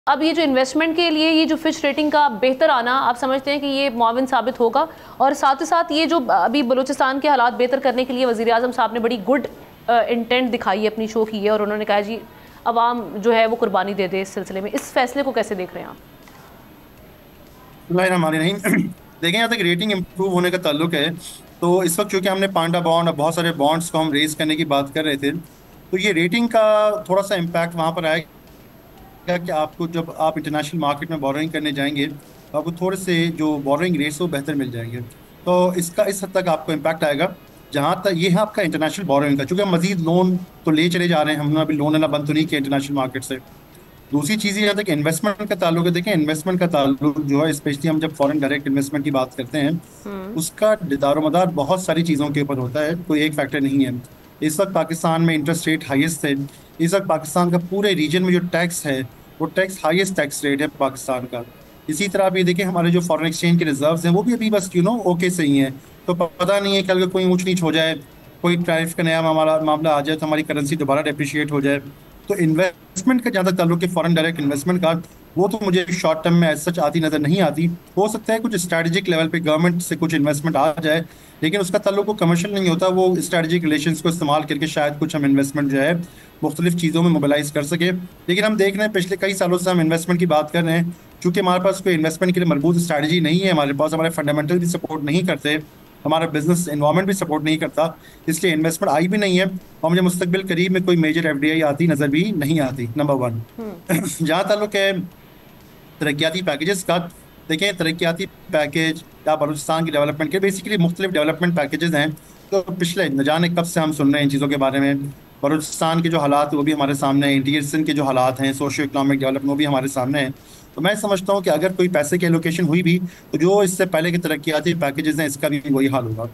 अब ये जो इन्वेस्टमेंट के लिए ये जो फिच रेटिंग का बेहतर आना, आप समझते हैं कि ये मुआविन साबित होगा? और साथ ही साथ ये जो अभी बलूचिस्तान के हालात बेहतर करने के लिए वज़ीर आज़म साहब ने बड़ी गुड इंटेंट दिखाई है, अपनी शो की है, और उन्होंने कहा जी अवाम जो है वो कुर्बानी दे दे इस सिलसिले में, इस फैसले को कैसे देख रहे हैं आप? नहीं देखें, यहाँ तक रेटिंग इम्प्रूव होने का ताल्लुक है तो इस वक्त चूंकि हमने पांडा बॉन्ड और बहुत सारे बॉन्ड्स को हम रेज करने की बात कर रहे थे, तो ये रेटिंग का थोड़ा सा इम्पैक्ट वहाँ पर आएगा कि आपको जब आप इंटरनेशनल मार्केट में बोरोइंग करने जाएंगे तो आपको थोड़े से जो बोरोइंग रेट्स वो बेहतर मिल जाएंगे। तो इसका इस हद तक आपको इम्पैक्ट आएगा। जहाँ तक ये है आपका इंटरनेशनल बोरोइंग का, चूंकि हम मजीद लोन तो ले चले जा रहे हैं, हमने अभी लोन लेना बंद तो नहीं किया इंटरनेशनल मार्केट से। दूसरी चीज़ ये आता है कि इन्वेस्टमेंट का ताल्लुक है। देखें, इन्वेस्टमेंट का ताल्लुक जो है, स्पेशली हम जब फॉरेन डायरेक्ट इन्वेस्टमेंट की बात करते हैं, उसका दारोमदार बहुत सारी चीज़ों के ऊपर होता है, कोई एक फैक्टर नहीं है। इस वक्त पाकिस्तान में इंटरेस्ट रेट हाईएस्ट है। इस वक्त पाकिस्तान का पूरे रीजन में जो टैक्स है वो टैक्स हाईएस्ट टैक्स रेट है पाकिस्तान का। इसी तरह आप ये देखें, हमारे जो फॉरेन एक्सचेंज के रिजर्व्स हैं वो भी अभी बस ओके से ही हैं। तो पता नहीं है कल कोई ऊंच नीच हो जाए, कोई टैरिफ का नया मामला आ जाए तो हमारी करेंसी दोबारा डेप्रिशिएट हो जाए। तो इन्वेस्टमेंट का ज़्यादा ताल्लुक है फॉरेन डायरेक्ट इन्वेस्टमेंट का, वो तो मुझे शॉर्ट टर्म में एज सच आती नज़र नहीं आती। हो सकता है कुछ स्ट्रैटेजिक लेवल पे गवर्नमेंट से कुछ इन्वेस्टमेंट आ जाए, लेकिन उसका ताल्लुक वो कमर्शियल नहीं होता, वो स्ट्रैटेजिक रिलेशंस को इस्तेमाल करके शायद कुछ हम इन्वेस्टमेंट जो है मुख्तलिफ चीज़ों में मोबिलाइज कर सके। लेकिन हम देख रहे हैं पिछले कई सालों से हम इन्वेस्टमेंट की बात कर रहे हैं, चूँकि हमारे पास कोई इन्वेस्टमेंट के लिए मजबूत स्ट्रैटेजी नहीं है, हमारे पास हमारे फंडामेंटल भी सपोर्ट नहीं करते, हमारा बिजनेस इन्वायरमेंट भी सपोर्ट नहीं करता, इसलिए इन्वेस्टमेंट आई भी नहीं है और मुझे मुस्तकबिल करीब में कोई मेजर एफडीआई आती नज़र भी नहीं आती, नंबर वन। जहाँ ताल्लुक है तरक्याती पैकेजेस का, देखें तरक्याती पैकेज या बलूचिस्तान की डेवलपमेंट के बेसिकली मुख्तलिफ डेवलपमेंट पैकेजेस हैं। तो पिछले न जाने कब से हम सुन रहे हैं इन चीज़ों के बारे में। बलूचिस्तान के जो हालात वो भी हमारे सामने हैं, इंटीरियर के जो हालात हैं, सोशो इकनॉमिक डेवलपमेंट वो भी हमारे सामने हैं। तो मैं समझता हूँ कि अगर कोई पैसे की एलोकेशन हुई भी तो जो इससे पहले के तरक्याती पैकेजेस हैं इसका भी वही हाल होगा।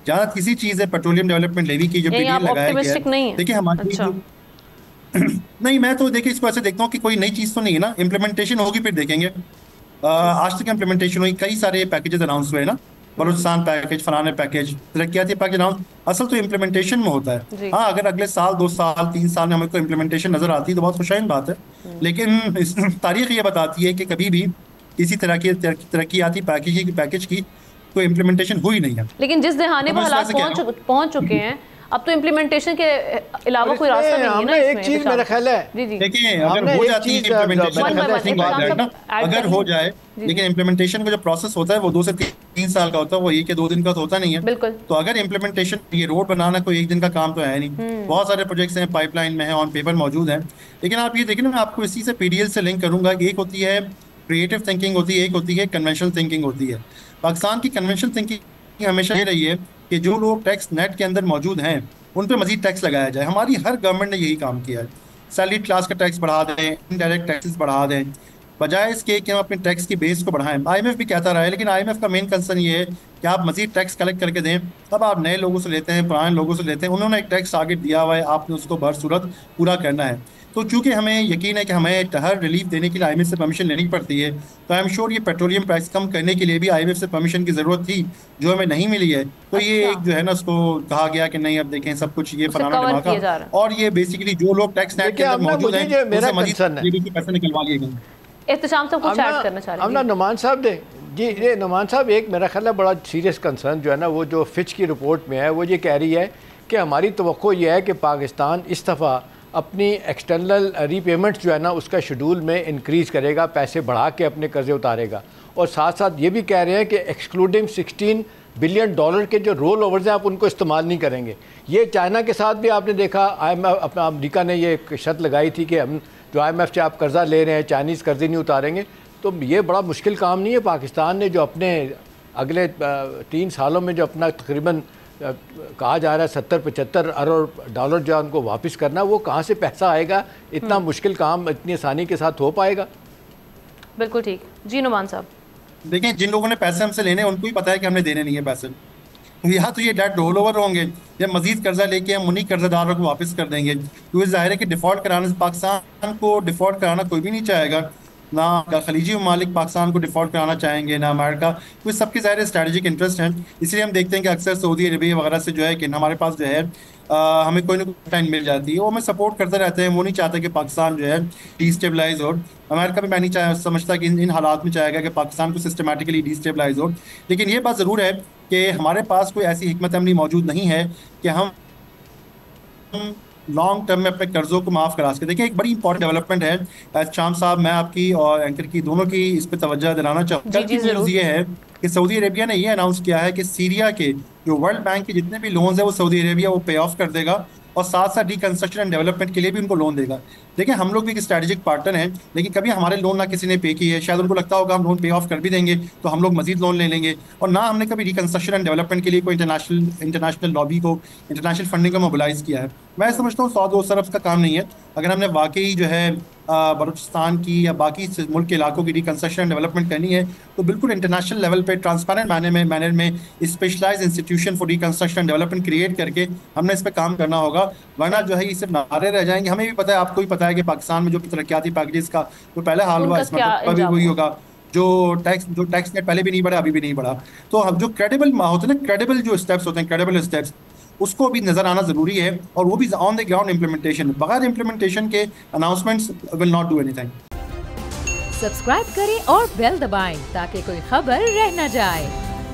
जहाँ किसी चीज़ है पेट्रोलियम डेवलपमेंट लेवी की जो यानी पीडीएल आप लगाया गया है, ऑप्टिमिस्टिक नहीं है? देखिए हमारी अच्छा। नहीं, मैं तो देखिए इसको ऐसे देखता हूँ कि कोई नई चीज़ तो नहीं है ना, इम्प्लीमेंटेशन होगी फिर देखेंगे। आज तक इम्प्लीमेंटेशन हुई, कई सारे पैकेजेस अनाउंस हुए ना, बलूचिस्तान पैकेज, फलाने पैकेज, तरक्याती पैकेज अनाउंस, असल तो इम्प्लीमेंटेशन में होता है। जी। हाँ, अगर अगले साल 2 साल 3 साल में हमें कोई इम्प्लीमेंटेशन नजर आती है तो बहुत खुशाइन बात है। लेकिन तारीख ये बताती है कि कभी भी किसी तरह की तरक्याती पैकेज की कोई इम्प्लीमेंटेशन हुई नहीं है। लेकिन जिस दहाने तो पर मैं इस वजह हालात से कह रहा हूँ, पहुंच चुके हैं, अब तो इम्प्लीमेंटेशन के अलावा कोई रास्ता नहीं है ना हमने एक इसमें? चीज मेरा ख्याल है, जी जी। देखिए अगर हमने हो एक जाती है चीज इम्प्लीमेंटेशन मेरा का ख्याल है, नहीं बात है ना, अगर हो जाए, जी लेकिन इम्प्लीमेंटेशन का जो प्रोसेस होता है वो 2 से 3 साल का होता है, वो 1 या 2 दिन का तो होता नहीं है। बिल्कुल। तो अगर इम्प्लीमेंटेशन, ये रोड बनाना कोई एक दिन का काम तो है नहीं, बहुत सारे प्रोजेक्ट्स हैं पाइपलाइन में है, ऑन पेपर मौजूद हैं। लेकिन आप ये देखें ना, मैं आपको इसी से पीडीएल से लिंक करूंगा। एक होती है क्रिएटिव थिंकिंग होती है, एक होती है कन्वेंशनल थिंकिंग होती है। पाकिस्तान की कन्वेंशनल थिंकिंग हमेशा ये रही है कि जो लोग टैक्स नेट के अंदर मौजूद हैं उन पर मजीद टैक्स लगाया जाए। हमारी हर गवर्नमेंट ने यही काम किया है, सैलरी क्लास का टैक्स बढ़ा दें, इनडायरेक्ट टैक्सेस बढ़ा दें, बजाय इसके कि हम अपने टैक्स की बेस को बढ़ाएं। आईएमएफ भी कहता रहा है, लेकिन आईएमएफ का मेन कंसर्न ये है कि आप मजीद टैक्स कलेक्ट करके दें। अब आप नए लोगों से लेते हैं, पुराने लोगों से लेते हैं, उन्होंने एक टैक्स टारगेट दिया हुआ है, आपने उसको बरसूरत पूरा करना है। तो चूंकि हमें यकीन है कि हमें हर रिलीफ देने के लिए आईएमएफ से परमिशन लेनी पड़ती है, तो आई एम श्योर ये पेट्रोलियम प्राइस कम करने के लिए भी आईएमएफ से परमिशन की जरूरत थी, जो हमें नहीं मिली है। तो ये अच्छा। एक जो है ना, उसको कहा गया कि नहीं अब देखें सब कुछ ये उसे फलाना कवर किया जा ढिमाका, रहा है। और ये बेसिकली जो लोग टैक्स नेट के देखिए अंदर अब ना मौजूद मुझे हैं जो मेरा उनसे मजीद कंसर्न है, जीडीपी के पैसे निकलवा लिए गए। एहतशाम साहब कुछ ऐड करना चाह रहे हम ना हैं? नुमान साहब दे जी, ये नुमान साहब एक मेरा ख्याल है बड़ा सीरियस कंसर्न जो है ना, वो जो फिच की रिपोर्ट में है, वो ये कह रही है कि हमारी तवक्को ये है कि पाकिस्तान इस दफ़ा अपनी एक्सटर्नल रीपेमेंट्स जो है ना उसका शेड्यूल में इंक्रीज़ करेगा, पैसे बढ़ा के अपने कर्जे उतारेगा। और साथ साथ ये भी कह रहे हैं कि एक्सक्लूडिंग $16 बिलियन के जो रोल ओवर्स हैं आप उनको इस्तेमाल नहीं करेंगे। ये चाइना के साथ भी आपने देखा, अपना अमरीका ने ये एक शर्त लगाई थी कि हम जो IMF से आप कर्जा ले रहे हैं, चाइनीज़ कर्जे नहीं उतारेंगे। तो ये बड़ा मुश्किल काम नहीं है। पाकिस्तान ने जो अपने अगले 3 सालों में जो अपना तकरीबन कहा जा रहा है $70-75 अरब जो है उनको वापस करना, वो कहाँ से पैसा आएगा? इतना मुश्किल काम इतनी आसानी के साथ हो पाएगा? बिल्कुल ठीक जी। नुमान साहब देखें, जिन लोगों ने पैसे हमसे लेने हैं उनको ही पता है कि हमने देने नहीं है पैसे। तो यहाँ तो ये डेट रोल ओवर होंगे, या मजीद कर्जा लेके हम उन्हीं कर्जदारों को वापस कर देंगे, क्योंकि जाहिर है कि डिफॉल्ट कराने से पाकिस्तान को डिफॉल्ट कराना कोई भी नहीं चाहेगा। ना खलीजी ममालिक पाकिस्तान को डिफॉल्ट कराना चाहेंगे, ना अमेरिका। तो सबके ज़ाहिर स्ट्रेटेजिक इंटरेस्ट हैं। इसलिए हम देखते हैं कि अक्सर सऊदी अरबिया वगैरह से जो है कि हमारे पास जो है हमें कोई ना कोई टाइम मिल जाती है, वो हमें सपोर्ट करते रहते हैं। वो नहीं चाहते कि पाकिस्तान जो है डिस्टेबलाइज हो। अमेरिका भी मैं नहीं समझता कि इन हालात में चाहेगा कि पाकिस्तान को सिस्टमेटिकली डिस्टेबलाइज हो। लेकिन ये बात ज़रूर है कि हमारे पास कोई ऐसी हिकमत अमली मौजूद नहीं है कि हम लॉन्ग टर्म में अपने कर्जों को माफ़ करा सके। देखिए एक बड़ी इंपॉर्टेंट डेवलपमेंट है शाम साहब, मैं आपकी और एंकर की दोनों की इस पर तवज्जो दिलाना चाहूँगा। न्यूज़ ये है कि सऊदी अरेबिया ने ये अनाउंस किया है कि सीरिया के जो वर्ल्ड बैंक के जितने भी लोन्स हैं वो सऊदी अरेबिया वो पे ऑफ कर देगा और साथ साथ रिकंस्ट्रक्शन एंड डेवलपमेंट के लिए भी उनको लोन देगा। देखिए हम लोग भी एक स्ट्रेटेजिक पार्टनर हैं, लेकिन कभी हमारे लोन ना किसी ने पे की है। शायद उनको लगता होगा हम लोन पे ऑफ कर भी देंगे तो हम लोग मजीद लोन ले लेंगे, और ना हमने कभी रिकंस्ट्रक्शन एंड डेवलपमेंट के लिए कोई इंटरनेशनल लॉबी को, इंटरनेशनल फंडिंग को मोबिलाइज किया है। मैं समझता हूँ 100-200 अरब का काम नहीं है। अगर हमने वाकई जो है बलूचिस्तान की या बाकी मुल्क के इलाकों की रिकंस्ट्रक्शन एंड डेवलपमेंट करनी है तो बिल्कुल इंटरनेशनल लेवल पे ट्रांसपेरेंट मैनर में specialised institution for reconstruction and development create करके हमने इस पर काम करना होगा। वरना जो है ये सिर्फ नारे रह जाएंगे। हमें भी पता है, आपको भी पता है कि पाकिस्तान में जो तरक्याती पैकेजेस का जो पहले हाल हुआ, इस मतलब भी वही होगा। जो टैक्स नेट पहले भी नहीं बढ़ा, अभी भी नहीं बढ़ा। तो हम जो क्रेडिबल होते हैं ना, क्रेडिबल जो स्टेप्स होते हैं, क्रेडिबल स्टेप्स, उसको भी नजर आना जरूरी है, और वो भी ऑन द ग्राउंड इम्प्लीमेंटेशन। बगैर इम्प्लीमेंटेशन के announcements will not do anything. Subscribe करें और बेल दबाएं ताकि कोई खबर रह न जाए।